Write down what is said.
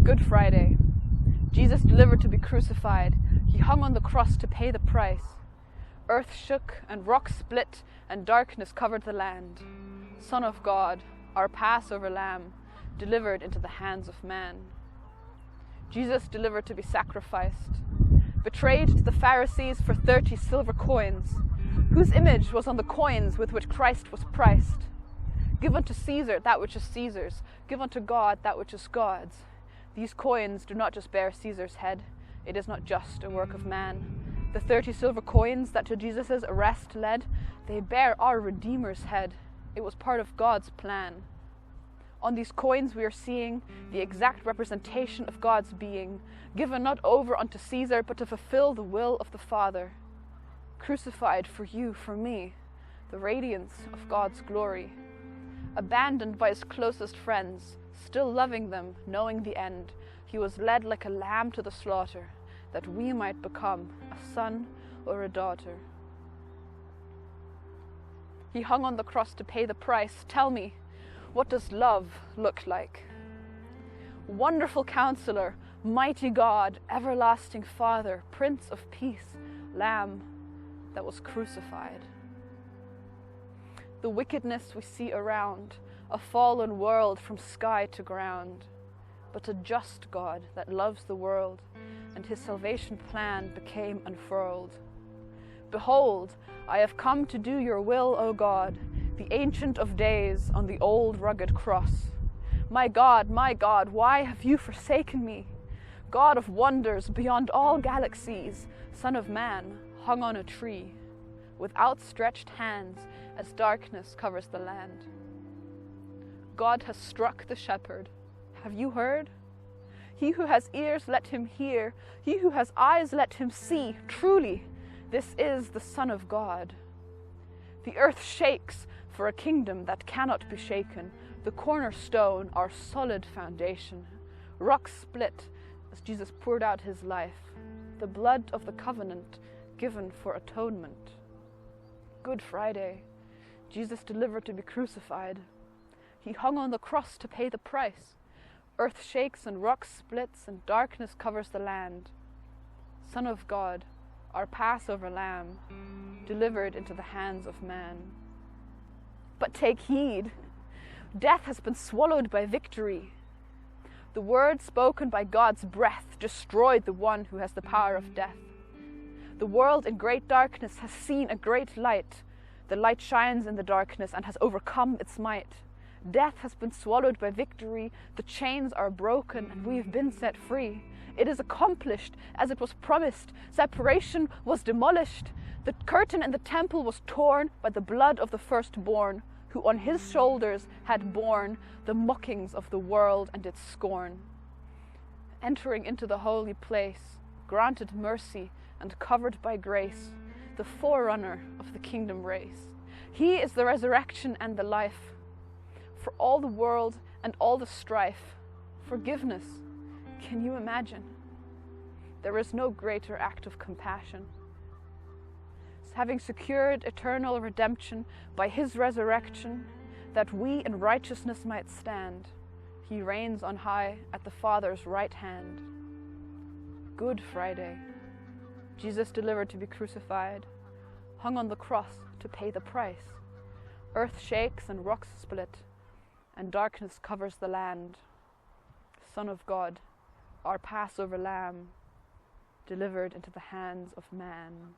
Good Friday. Jesus delivered to be crucified. He hung on the cross to pay the price. Earth shook and rocks split and darkness covered the land. Son of God, our Passover lamb, delivered into the hands of man. Jesus delivered to be sacrificed, betrayed to the Pharisees for 30 silver coins, whose image was on the coins with which Christ was priced. Give unto Caesar that which is Caesar's, give unto God that which is God's. These coins do not just bear Caesar's head, it is not just a work of man. The 30 silver coins that to Jesus' arrest led, they bear our Redeemer's head. It was part of God's plan. On these coins we are seeing the exact representation of God's being, given not over unto Caesar, but to fulfill the will of the Father. Crucified for you, for me, the radiance of God's glory. Abandoned by his closest friends, still loving them, knowing the end, he was led like a lamb to the slaughter, that we might become a son or a daughter. He hung on the cross to pay the price. Tell me, what does love look like? Wonderful Counselor, mighty God, everlasting Father, Prince of Peace, Lamb that was crucified. The wickedness we see around, a fallen world from sky to ground, but a just God that loves the world, and his salvation plan became unfurled. Behold, I have come to do your will, O God, the Ancient of Days on the old rugged cross. My God, why have you forsaken me? God of wonders beyond all galaxies, Son of Man, hung on a tree, with outstretched hands as darkness covers the land. God has struck the shepherd. Have you heard? He who has ears, let him hear. He who has eyes, let him see. Truly, this is the Son of God. The earth shakes for a kingdom that cannot be shaken, the cornerstone, our solid foundation. Rocks split as Jesus poured out his life, the blood of the covenant given for atonement. Good Friday. Jesus delivered to be crucified. He hung on the cross to pay the price. Earth shakes and rocks splits and darkness covers the land. Son of God, our Passover lamb, delivered into the hands of man. But take heed, death has been swallowed by victory. The word spoken by God's breath destroyed the one who has the power of death. The world in great darkness has seen a great light. The light shines in the darkness and has overcome its might. Death has been swallowed by victory. The chains are broken and we have been set free. It is accomplished as it was promised. Separation was demolished. The curtain in the temple was torn by the blood of the firstborn, who on his shoulders had borne the mockings of the world and its scorn. Entering into the holy place, granted mercy and covered by grace, the forerunner of the kingdom race. He is the resurrection and the life. For all the world and all the strife, forgiveness, can you imagine? There is no greater act of compassion. Having secured eternal redemption by his resurrection, that we in righteousness might stand, he reigns on high at the Father's right hand. Good Friday. Jesus delivered to be crucified, hung on the cross to pay the price. Earth shakes and rocks split, and darkness covers the land. Son of God, our Passover lamb, delivered into the hands of man.